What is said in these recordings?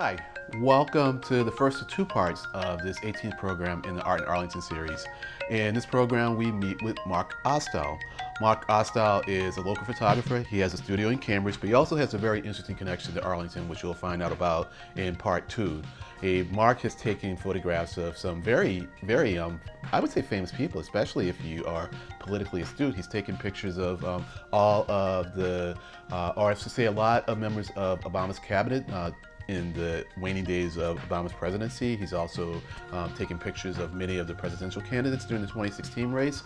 Hi, welcome to the first of two parts of this 18th program in the Art in Arlington series. In this program, we meet with Mark Ostow. Mark Ostow is a local photographer. He has a studio in Cambridge, but he also has a very interesting connection to Arlington, which you'll find out about in part two. Mark has taken photographs of some very, I would say famous people, especially if you are politically astute. He's taken pictures of all of the, or I should say a lot of members of Obama's cabinet, in the waning days of Obama's presidency. He's also taken pictures of many of the presidential candidates during the 2016 race.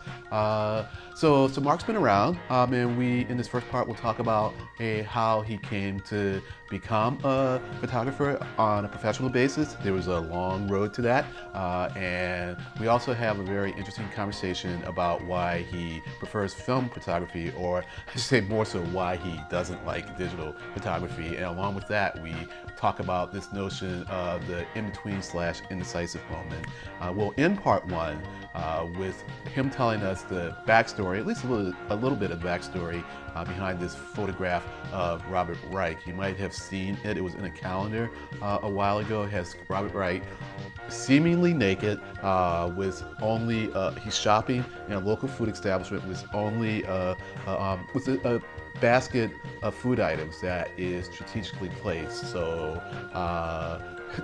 So Mark's been around, and we, in this first part, will talk about how he came to become a photographer on a professional basis. There was a long road to that, and we also have a very interesting conversation about why he prefers film photography, or I should say more so why he doesn't like digital photography. And along with that, we talk about this notion of the in-between / indecisive moment. We'll end part one with him telling us the backstory, at least a little bit of the backstory behind this photograph of Robert Reich. You might have seen it. It was in a calendar a while ago. It has Robert Reich seemingly naked with only, he's shopping in a local food establishment with only with a basket of food items that is strategically placed. So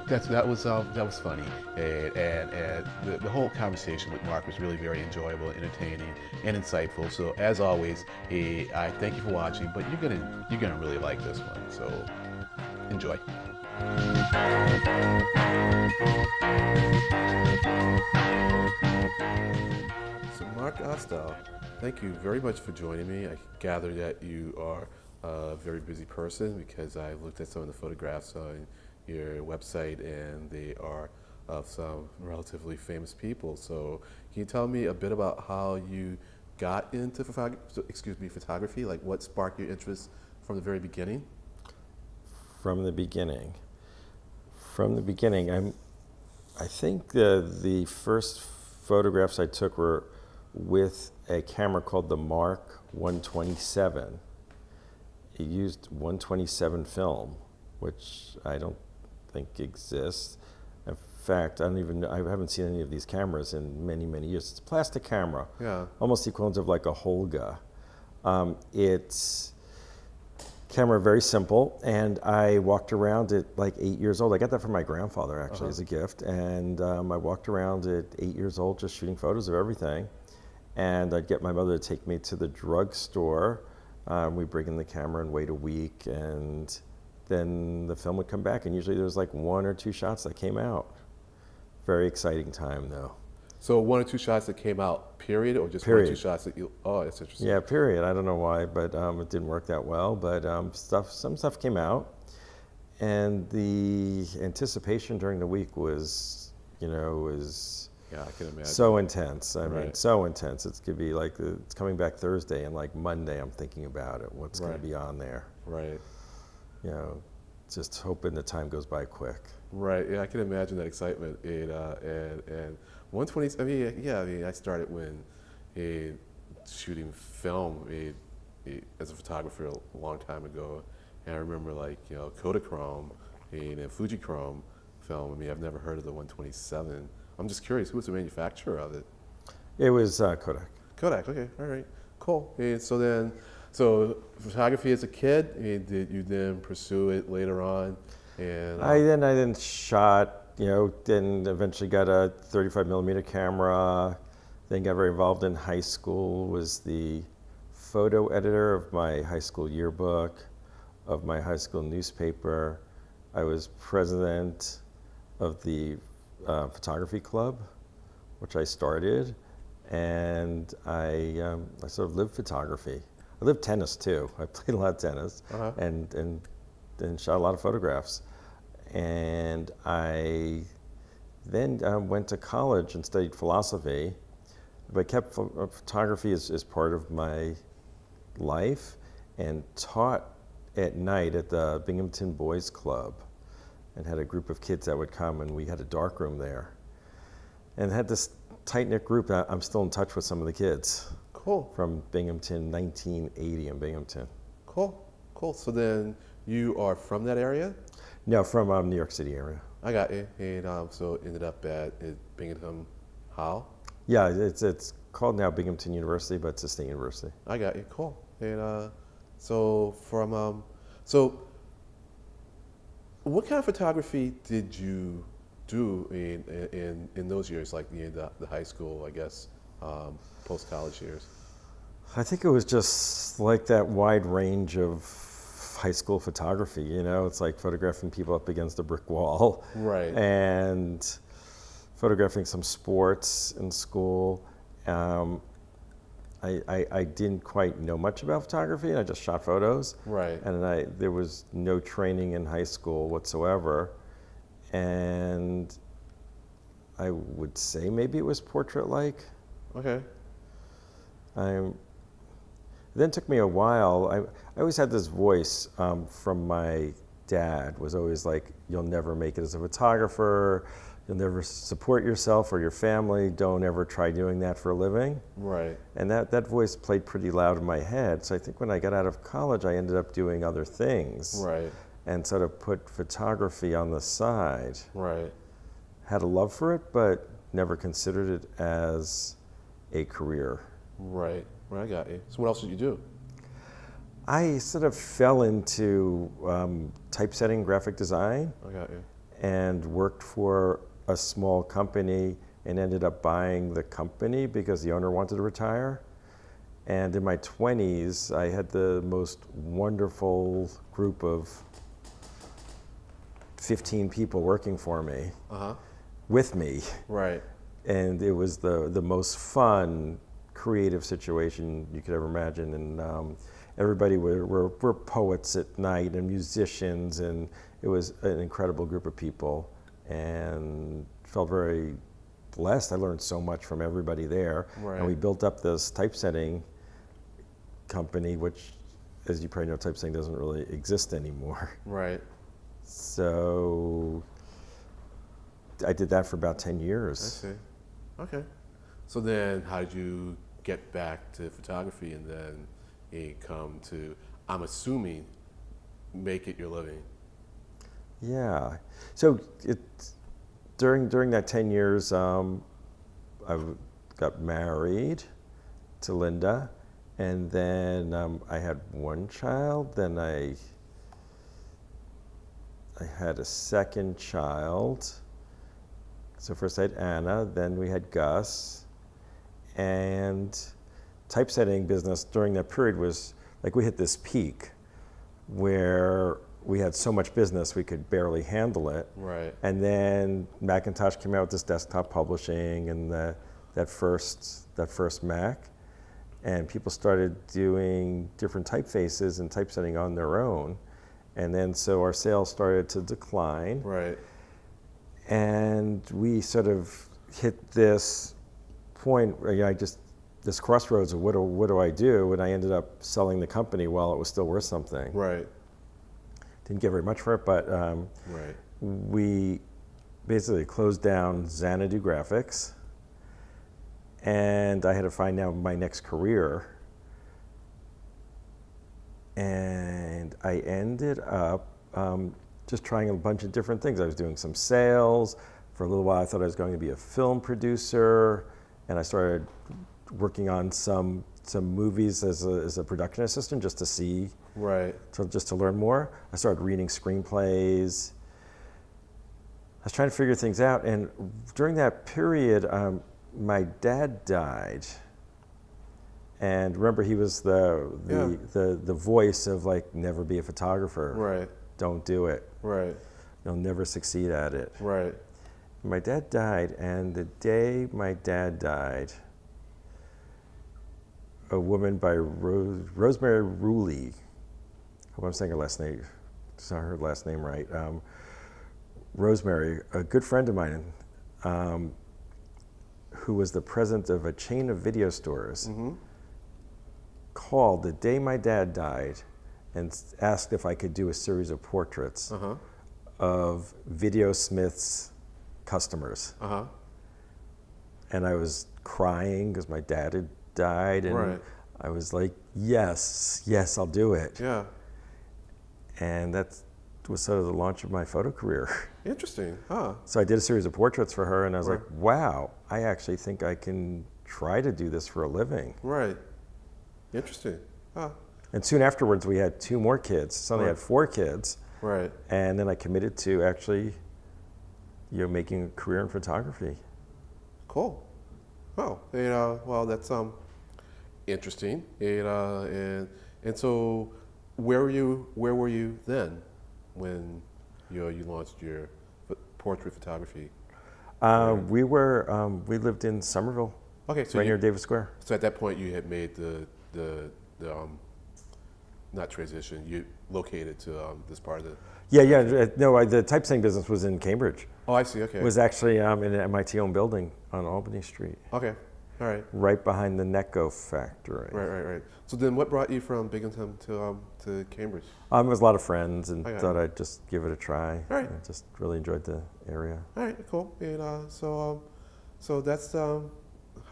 that was funny, and the whole conversation with Mark was really very enjoyable, entertaining, and insightful. So as always, I thank you for watching, but you're gonna really like this one. So enjoy. So Mark Ostow, thank you very much for joining me. I gather that you are a very busy person because I looked at some of the photographs on your website and they are of some relatively famous people. So can you tell me a bit about how you got into photography? Like what sparked your interest from the very beginning? From the beginning. I think the first photographs I took were with a camera called the Mark 127. It used 127 film, which I don't think exists. In fact, I haven't seen any of these cameras in many, many years. It's a plastic camera, Yeah. almost the equivalent of like a Holga. It's camera, very simple, and I walked around at like 8 years old. I got that from my grandfather actually as a gift, and I walked around at 8 years old just shooting photos of everything. And I'd get my mother to take me to the drugstore. We'd bring in the camera and wait a week, and then the film would come back, and usually there was like 1 or 2 shots that came out. Very exciting time though. So 1 or 2 shots that came out, period, or just Period. 1 or 2 shots that you? Oh, that's interesting. Yeah, period. I don't know why, but it didn't work that well. But some stuff came out, and the anticipation during the week was, Yeah, I can imagine. so intense. I mean, Right. so intense. It's could be like it's coming back Thursday, and like Monday, I'm thinking about it. What's going Right. to be on there? Right. Just hoping the time goes by quick. Right. Yeah, I can imagine that excitement. And 120. I mean, I started when shooting film as a photographer a long time ago, and I remember Kodachrome and Fujichrome film. I mean, I've never heard of the 127. I'm just curious, who was the manufacturer of it? It was Kodak. Kodak. Okay. All right. Cool. And so photography as a kid. Did you then pursue it later on? And I then shot, then eventually got a 35 millimeter camera, then got very involved in high school, was the photo editor of my high school yearbook, of my high school newspaper. I was president of the photography club, which I started, and I sort of lived photography. I lived tennis too. I played a lot of tennis and shot a lot of photographs. And I then went to college and studied philosophy, but kept photography as part of my life, and taught at night at the Binghamton Boys Club, and had a group of kids that would come, and we had a dark room there. And had this tight-knit group. I'm still in touch with some of the kids. Cool. From Binghamton, 1980 in Binghamton. Cool. So then you are from that area? No, from New York City area. I got you. And so it ended up at Binghamton How? Yeah, it's called now Binghamton University, but it's a state university. I got you. Cool. And so from so what kind of photography did you do in those years, like the high school, I guess, post college years? I think it was just like that wide range of high school photography, you know? It's like photographing people up against a brick wall. Right. And photographing some sports in school. I didn't quite know much about photography, and I just shot photos. Right. And there was no training in high school whatsoever. And I would say maybe it was portrait-like. Okay. Then it took me a while. I always had this voice from my dad, was always like, you'll never make it as a photographer, you'll never support yourself or your family, don't ever try doing that for a living. Right. And that voice played pretty loud in my head. So I think when I got out of college, I ended up doing other things. Right. And sort of put photography on the side. Right. Had a love for it, but never considered it as a career. Right. Right. I got you. So what else did you do? I sort of fell into typesetting, graphic design, I got you. and worked for a small company and ended up buying the company because the owner wanted to retire. And in my 20s, I had the most wonderful group of 15 people working for me, with me. Right. And it was the most fun, creative situation you could ever imagine. And everybody were poets at night and musicians, and it was an incredible group of people, and felt very blessed. I learned so much from everybody there. Right. And we built up this typesetting company, which, as you probably know, typesetting doesn't really exist anymore. Right. So I did that for about 10 I years. see. Okay. So then how did you get back to photography and then you come to, I'm assuming, make it your living? Yeah. So during that 10 years, I got married to Linda, and then I had one child. Then I had a second child. So first I had Anna, then we had Gus, and typesetting business during that period was like we hit this peak where we had so much business we could barely handle it. Right. And then Macintosh came out with this desktop publishing and that first Mac, and people started doing different typefaces and typesetting on their own. And then so our sales started to decline. Right. And we sort of hit this point where this crossroads of what do I do? And I ended up selling the company while it was still worth something. Right. Didn't get very much for it, but Right. we basically closed down Xanadu Graphics, and I had to find out my next career. And I ended up just trying a bunch of different things. I was doing some sales. For a little while, I thought I was going to be a film producer, and I started working on some movies as a production assistant just to see, Right. just to learn more. I started reading screenplays. I was trying to figure things out, and during that period, my dad died. And remember, he was the voice of like, never be a photographer. Right. Don't do it. Right. You'll never succeed at it. Right. My dad died, and the day my dad died, a woman by Rosemary Ruley, hope I'm saying her last name, it's not her last name right, Rosemary, a good friend of mine, who was the president of a chain of video stores, called the day my dad died and asked if I could do a series of portraits of Video Smith's customers. And I was crying because my dad had died, and Right. I was like, yes, I'll do it. Yeah. And was sort of the launch of my photo career. Interesting, huh? So I did a series of portraits for her, and I was Right. like, wow, I actually think I can try to do this for a living. Right. Interesting. Huh. And soon afterwards, we had 2 more kids. Suddenly I had 4 kids. Right. And then I committed to actually, making a career in photography. Cool. Oh, well, that's interesting. And so, where were you then, when you launched your portrait photography? We lived in Somerville, Okay, so right near Davis Square. so at that point you had made the not transition. You located to this part of the. Yeah. No, the typesetting business was in Cambridge. Oh, I see. Okay. It was actually in an MIT-owned building on Albany Street, Okay. All right. right behind the Necco factory. Right. So then, what brought you from Binghamton to Cambridge? It was a lot of friends, and Okay. thought I'd just give it a try. All right. I just really enjoyed the area. All right. Cool. And so that's how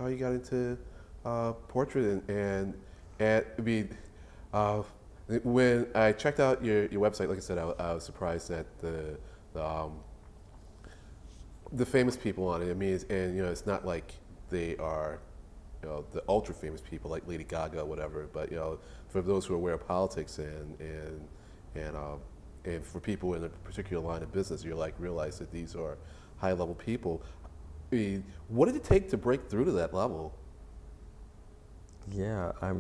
you got into portrait and I mean, when I checked out your website, like I said, I was surprised at the famous people on it. I mean, it's not like they are, the ultra famous people like Lady Gaga, or whatever. But for those who are aware of politics and for people in a particular line of business, you're like realize that these are high level people. I mean, what did it take to break through to that level? Yeah, I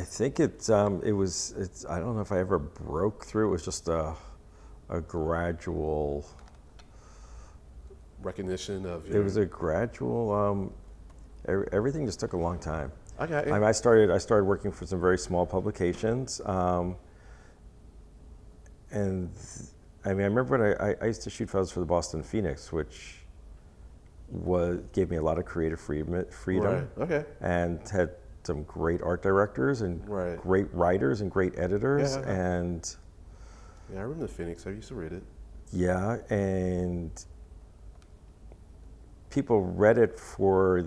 think it was. I don't know if I ever broke through. It was just a gradual. Recognition of It was a gradual. Everything just took a long time. Okay. I started working for some very small publications, and I remember when I used to shoot photos for the Boston Phoenix, which gave me a lot of creative freedom. Right. Okay. And had some great art directors and Right. great writers and great editors, Yeah. and Yeah, I remember the Phoenix. I used to read it. and people read it for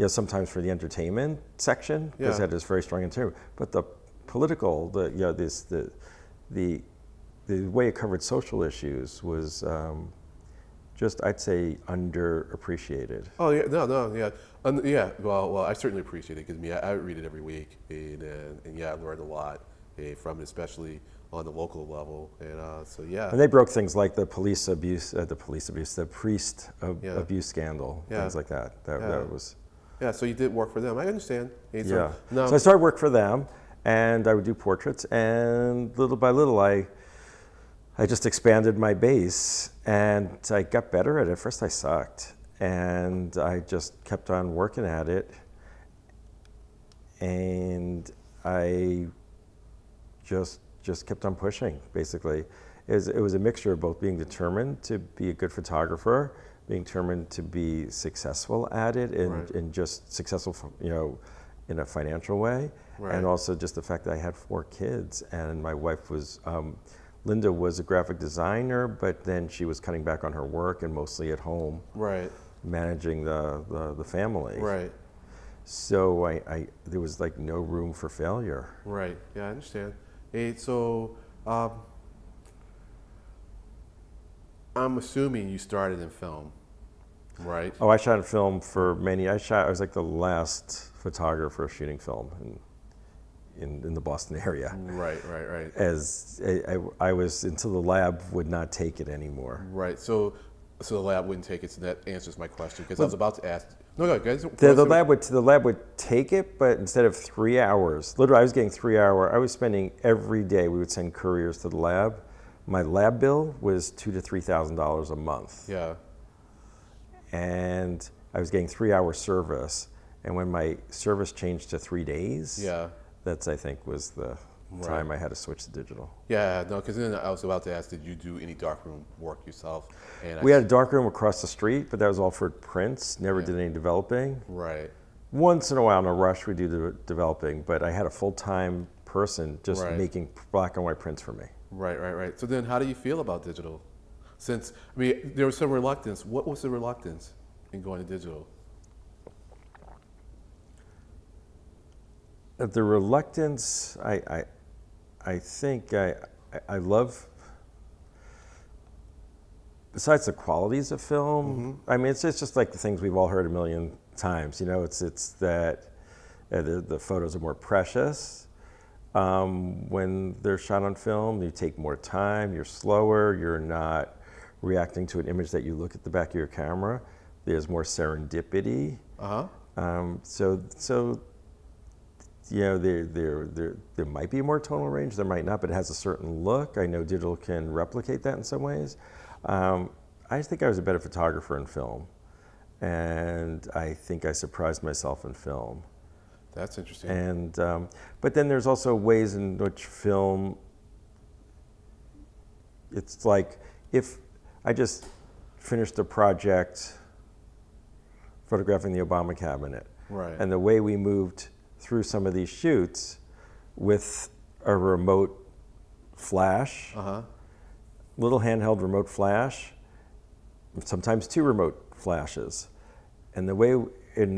sometimes for the entertainment section, because Yeah. it is very strong entertainment. But the political, the way it covered social issues was just, I'd say, underappreciated. Oh yeah, no, yeah, yeah. Well, I certainly appreciate it because I read it every week, and I learned a lot from it, especially on the local level, and so yeah. And they broke things like the priest abuse Yeah. abuse scandal, Yeah. things like that. That Yeah. was. Yeah, so you did work for them. I understand. And Yeah. No. So I started work for them, and I would do portraits, and little by little, I just expanded my base, and I got better at it. First, I sucked, and I just kept on working at it, and I just kept on pushing. Basically, it was a mixture of both being determined to be a good photographer, being determined to be successful at it, Right. and just successful, in a financial way, Right. and also just the fact that I had 4 kids, and my wife was. Linda was a graphic designer, but then she was cutting back on her work and mostly at home, Right. managing the family. Right. So there was like no room for failure. Right. Yeah, I understand. Hey, so I'm assuming you started in film, right? Oh, I shot film for many. I was like the last photographer shooting film in the Boston area. Right. As I was, until the lab would not take it anymore. Right. So the lab wouldn't take it. So that answers my question because I was about to ask. No, go guys. The lab would take it, but instead of 3 hours, literally, I was getting 3 hour. I was spending every day. We would send couriers to the lab. My lab bill was $2,000 to $3,000 a month. Yeah. And I was getting 3 hour service. And when my service changed to 3 days, Yeah. that's, I think, was the Right. time I had to switch to digital. Yeah. No, because then I was about to ask, did you do any darkroom work yourself? And We had a darkroom across the street, but that was all for prints. Never Yeah. did any developing. Right. Once in a while, in a rush, we do the developing, but I had a full-time person just Right. making black and white prints for me. Right. So then how do you feel about digital? Since, there was some reluctance. What was the reluctance in going to digital? The reluctance, I think I love, besides the qualities of film, I mean, it's just like the things we've all heard a million times. You know, it's that the photos are more precious when they're shot on film. You take more time, you're slower, you're not reacting to an image that you look at the back of your camera. There's more serendipity. So you know, there might be more tonal range, there might not, but it has a certain look. I know digital can replicate that in some ways. I think I was a better photographer in film, and I think I surprised myself in film. That's interesting. And but then there's also ways in which film, it's like if I just finished a project photographing the Obama cabinet, Right. and the way we moved through some of these shoots with a remote flash, little handheld remote flash, sometimes two remote flashes, and they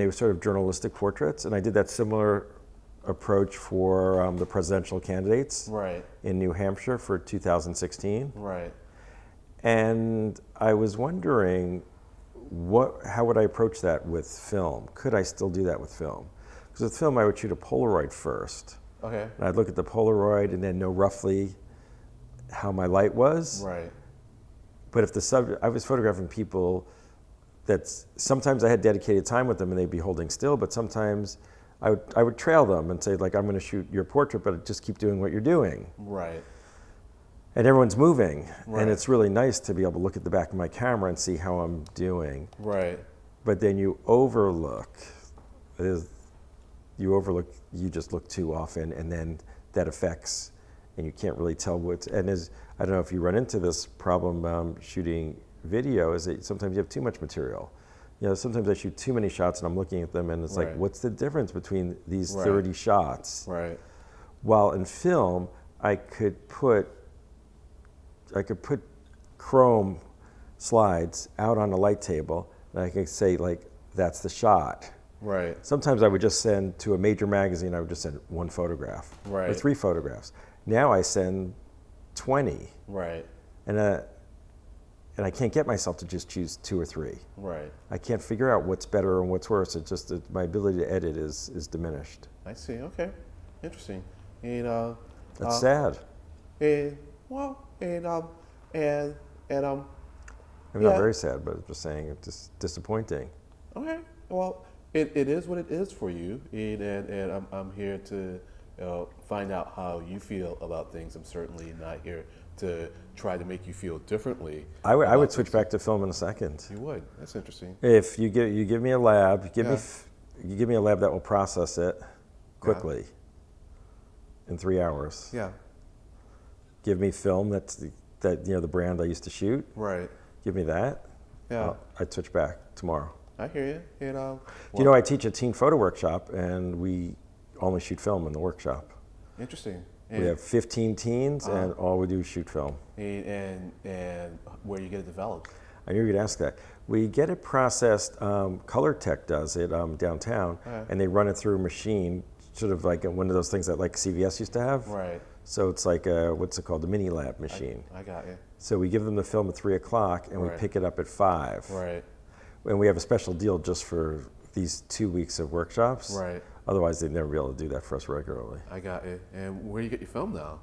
were sort of journalistic portraits, and I did that similar approach for the presidential candidates Right. in New Hampshire for 2016. Right. And I was wondering, how would I approach that with film? Could I still do that with film? Because with film, I would shoot a Polaroid first. Okay. And I'd look at the Polaroid and then know roughly how my light was. Right. But if I was photographing people that sometimes I had dedicated time with them and they'd be holding still, but sometimes I would trail them and say, like, I'm going to shoot your portrait, but just keep doing what you're doing. Right. And everyone's moving, Right. and it's really nice to be able to look at the back of my camera and see how I'm doing. Right. But then you just look too often, and then that affects, and you can't really tell I don't know if you run into this problem shooting video, is that sometimes you have too much material. You know, sometimes I shoot too many shots and I'm looking at them and it's Right. like, what's the difference between these Right. 30 shots? Right. While in film, I could put chrome slides out on a light table, and I could say, like, that's the shot. Right. Sometimes I would just send to a major magazine, I would just send one photograph or Right. 3 photographs. Now I send 20, Right. and I can't get myself to just choose 2 or 3. Right. I can't figure out what's better and what's worse. It's just that my ability to edit is diminished. I see. Okay. Interesting. And That's sad. and well, and I'm yeah. not very sad, but I'm just saying it's just disappointing. Okay. Well, it is what it is for you, and I'm here to find out how you feel about things. I'm certainly not here to try to make you feel differently. I would about switch things. back to film in a second. You would. That's interesting. If you give me a lab, Yeah. you give me a lab that will process it quickly in 3 hours. Yeah. Give me film that the brand I used to shoot. Right. Give me that. Yeah. I'd switch back tomorrow. I hear you. And You know, I teach a teen photo workshop, and we only shoot film in the workshop. interesting. We have 15 teens, and all we do is shoot film. And where you get it developed. I knew you were going to ask that. We get it processed, Color Tech does it downtown, and they run it through a machine, sort of like one of those things that like CVS used to have. Right. So it's like what's it called, the mini lab machine. I got you. So we give them the film at 3 o'clock, and we Right. pick it up at 5. Right. And we have a special deal just for these 2 weeks of workshops. Right. Otherwise, they'd never be able to do that for us regularly. I got you. And where do you get your film now?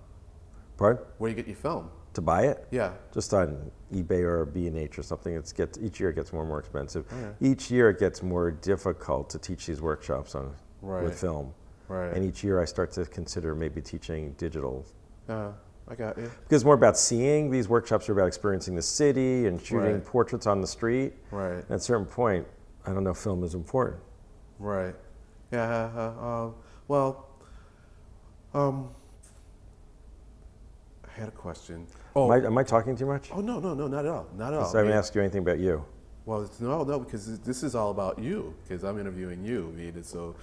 Pardon? Where do you get your film? To buy it? Yeah. Just on eBay or B&H or something. Each year it gets more and more expensive. Okay. Each year it gets more difficult to teach these workshops Right. with film. Right. And each year I start to consider maybe teaching digital. I got you. Because it's more about seeing. These workshops are about experiencing the city and shooting Right. portraits on the street. Right. And at a certain point, I don't know if film is important. Right. Yeah. I had a question. Oh. Am I talking too much? Oh no, not at all. Not at all. So I haven't asked you anything about you. Well, no, because this is all about you, because I'm interviewing you. I mean, and so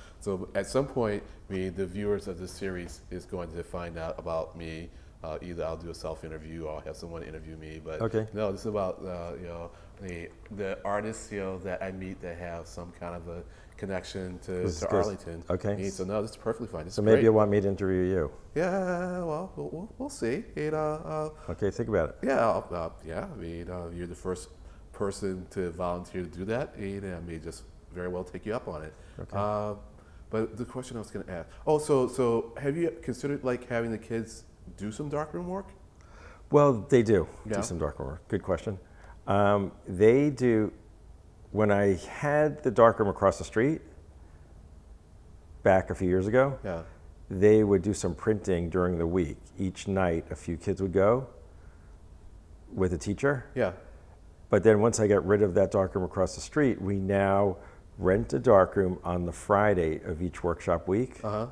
at some point, the viewers of this series is going to find out about me either I'll do a self-interview or I'll have someone interview me. But Okay. no, this is about the artists that I meet that have some kind of a connection to Arlington. Okay. So no, this is perfectly fine. This So is maybe great. you'll want me to interview you. Yeah, well, we'll see. Okay, think about it. Yeah, yeah. I mean, you're the first person to volunteer to do that, and I may just very well take you up on it. Okay. But the question I was going to ask. Oh, so have you considered like having the kids do some darkroom work? Well, they do Yeah. some darkroom work. Good question. They do. When I had the darkroom across the street back a few years ago, Yeah. they would do some printing during the week. Each night, a few kids would go with a teacher. Yeah. But then once I got rid of that darkroom across the street, we now rent a darkroom on the Friday of each workshop week. Uh-huh.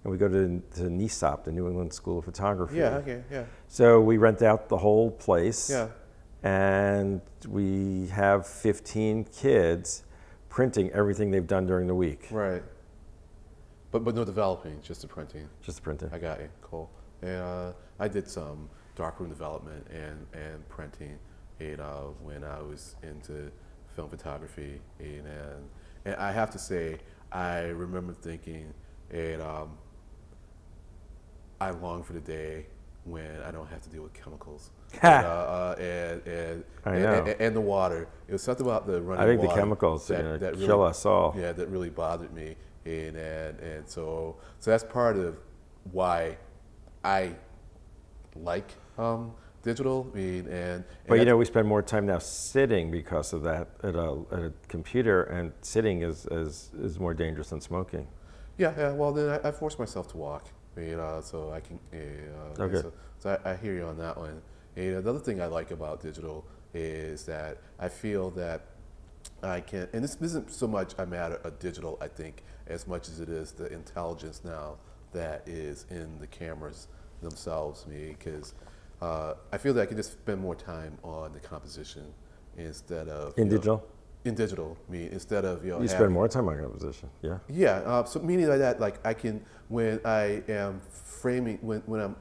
And we go to NESOP, the New England School of Photography. Yeah. Okay. Yeah. So we rent out the whole place. Yeah. And we have 15 kids printing everything they've done during the week. Right. But no developing, just the printing. Just the printing. I got you. Cool. And I did some darkroom development and printing, when I was into film photography, and I have to say, I remember thinking, I long for the day when I don't have to deal with chemicals. And the water. It was something about the running water. I think the chemicals that really kill us all. Yeah, that really bothered me, and so that's part of why I like digital. I mean, but we spend more time now sitting because of that at a computer, and sitting is more dangerous than smoking. Yeah. Well, then I force myself to walk. So I can. Okay. So I hear you on that one. And another thing I like about digital is that I feel that I can, and this isn't so much a matter of digital, I think, as much as it is the intelligence now that is in the cameras themselves. Because I feel that I can just spend more time on the composition instead of digital. In digital, instead of you spend more time on composition. Yeah. Yeah. So meaning like that, like I can, when I am framing, when I'm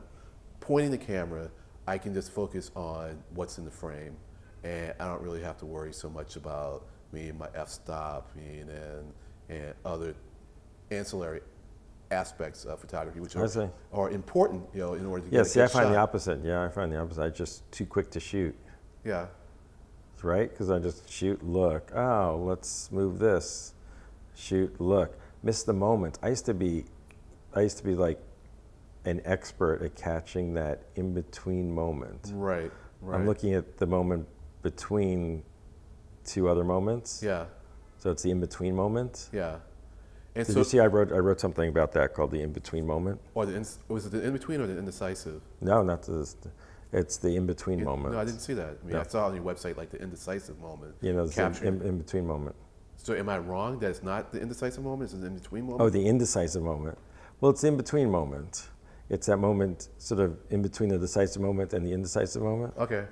pointing the camera, I can just focus on what's in the frame, and I don't really have to worry so much about my f-stop and other ancillary aspects of photography, which are important, in order to get a good I find shot. the opposite. Yeah, I find the opposite. I'm just too quick to shoot. Yeah. Right? Because I just shoot, look. Oh, let's move this. Shoot, look. Miss the moment. I used to be like an expert at catching that in-between moment. Right. I'm looking at the moment between two other moments. Yeah. So it's the in-between moment. Yeah. And Did you see I wrote something about that called the in-between moment? Or was it the in-between or the indecisive? No, not this. It's the in-between moment. No, I didn't see that. I saw on your website like the indecisive moment. It's the in-between moment. So am I wrong that it's not the indecisive moment, it's an in-between moment? Oh, the indecisive moment. Well, it's the in-between moment. It's that moment sort of in between the decisive moment and the indecisive moment. Okay.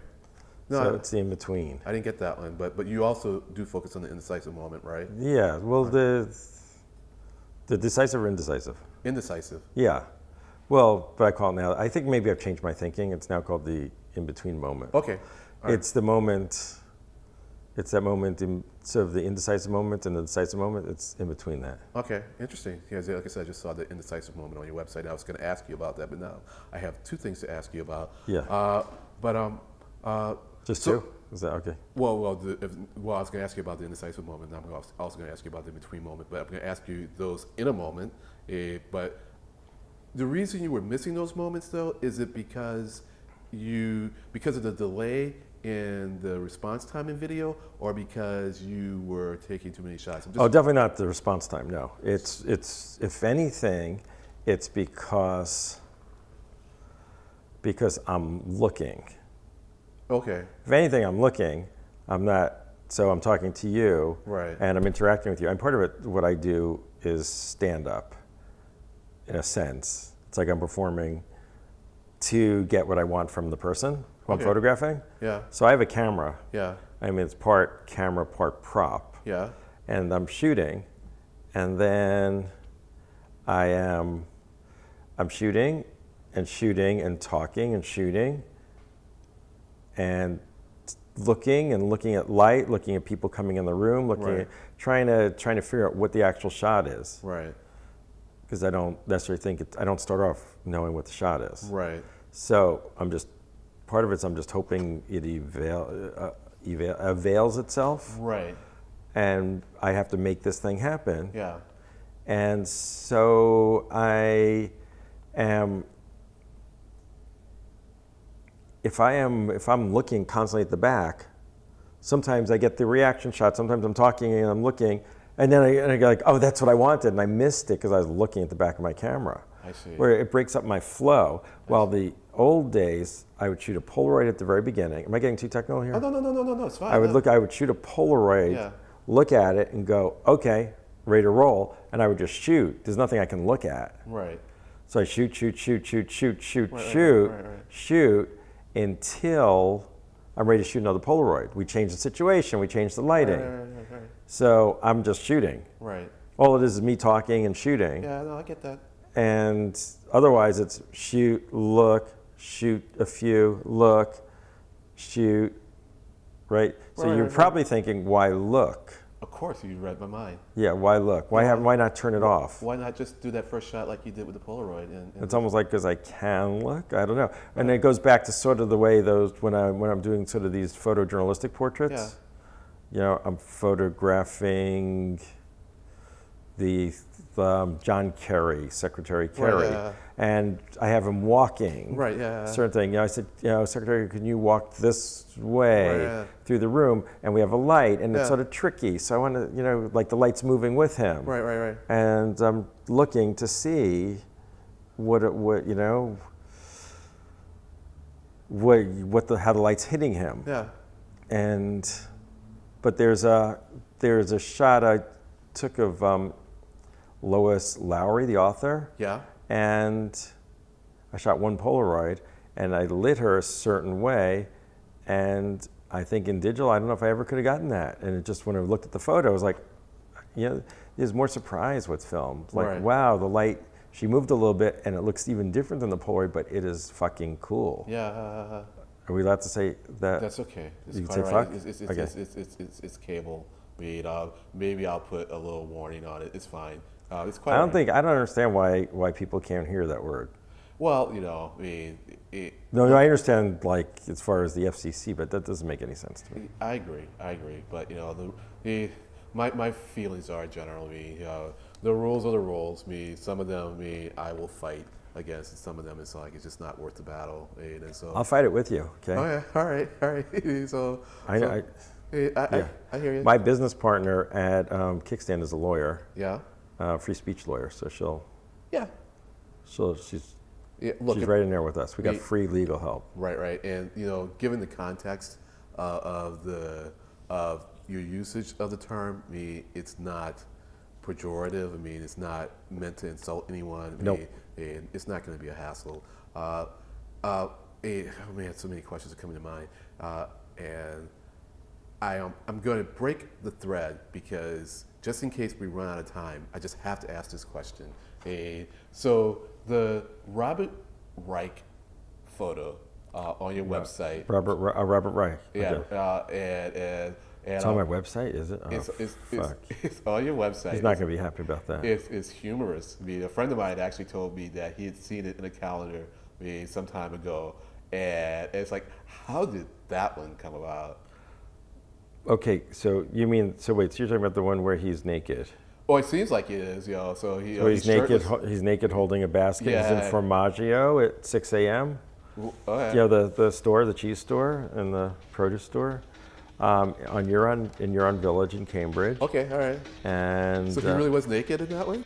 So it's the in-between. I didn't get that one, but you also do focus on the indecisive moment, right? Yeah, well, the decisive or indecisive? Indecisive. Yeah. Well, but I call it now, I think maybe I've changed my thinking. It's now called the in-between moment. Okay. All right. It's the moment, it's that moment, sort of the indecisive moment and the decisive moment, it's in between that. Okay, interesting. Yeah, like I said, I just saw the indecisive moment on your website. I was going to ask you about that, but now I have two things to ask you about. Yeah. Just two? Is that okay? Well, I was going to ask you about the indecisive moment. Now I'm also going to ask you about the in-between moment, but I'm going to ask you those in a moment. But the reason you were missing those moments, though, is it because of the delay in the response time in video, or because you were taking too many shots? Definitely not the response time. No, it's if anything, it's because I'm looking. Okay. If anything, I'm looking. I'm not. So I'm talking to you, right? And I'm interacting with you. And part of it, what I do is stand up. In a sense, it's like I'm performing to get what I want from the person who I'm photographing. Yeah. So I have a camera. Yeah. I mean, it's part camera, part prop. Yeah. And I'm shooting, and then I'm shooting, and shooting and talking and shooting and looking at light, looking at people coming in the room, looking at trying to figure out what the actual shot is. Right. Because I don't necessarily think I don't start off knowing what the shot is. Right. So part of it's I'm just hoping it avails itself. Right. And I have to make this thing happen. Yeah. And so I am, if I'm looking constantly at the back, sometimes I get the reaction shot, sometimes I'm talking and I'm looking, and then I go like, oh, that's what I wanted, and I missed it because I was looking at the back of my camera. I see. Where it breaks up my flow. While the old days, I would shoot a Polaroid at the very beginning. Am I getting too technical here? Oh, no, it's fine. I would shoot a Polaroid, look at it and go, okay, ready to roll, and I would just shoot. There's nothing I can look at. Right. So I shoot until I'm ready to shoot another Polaroid. We change the situation, we change the lighting. Right. So I'm just shooting. Right. All it is me talking and shooting. Yeah, no, I get that. And otherwise it's shoot, look, shoot a few, look, shoot, right? So you're probably thinking, why look? Of course, you read my mind. Yeah, why look? Why not turn it off? Why not just do that first shot like you did with the Polaroid? And it's almost like because I can look. I don't know. And it goes back to sort of the way those when I'm doing sort of these photojournalistic portraits. Yeah. You know, I'm photographing the John Kerry, Secretary Kerry, and I have him walking. Right. Yeah. Certain thing. You know, I said, Secretary, can you walk this way through the room? And we have a light, and it's sort of tricky. So I want to, like the light's moving with him. Right. And I'm looking to see how the light's hitting him. Yeah. But there's a shot I took of Lois Lowry, the author. Yeah. And I shot one Polaroid, and I lit her a certain way, and I think in digital, I don't know if I ever could have gotten that. And it just, when I looked at the photo, I was like, there's more surprise with film. Like, wow, the light, she moved a little bit, and it looks even different than the Polaroid, but it is fucking cool. Yeah. Are we allowed to say that? That's okay. You can say fuck? It's cable. Maybe I'll put a little warning on it. It's fine. It's quite. I don't understand why people can't hear that word. Well, No, I understand, like, as far as the FCC, but that doesn't make any sense to me. I agree. But my feelings are generally the rules are the rules. Some of them I will fight against, and some of them it's just not worth the battle. And so I'll fight it with you. Okay. Oh yeah. All right. So I hear you. My business partner at Kickstand is a lawyer. Yeah. Free speech lawyer. So she's she's right in there with us. We got free legal help. Right. And given the context of your usage of the term, it's not pejorative. It's not meant to insult anyone. Nope. And it's not going to be a hassle. Oh man, so many questions are coming to mind, and I'm going to break the thread because just in case we run out of time, I just have to ask this question. And so the Robert Reich photo on your website. Robert Reich. Yeah. Okay. It's on my website, is it? It's on your website. He's not going to be happy about that. It's humorous. A friend of mine actually told me that he had seen it in a calendar some time ago, and it's like, how did that one come about? Okay, so wait, so you're talking about the one where he's naked? Oh, it seems like it is, So he's naked. He's naked holding a basket. Yeah. He's in Formaggio at 6 a.m. Okay. The store, the cheese store, and the produce store, in Huron Village in Cambridge. Okay, all right. And so he really was naked in that way?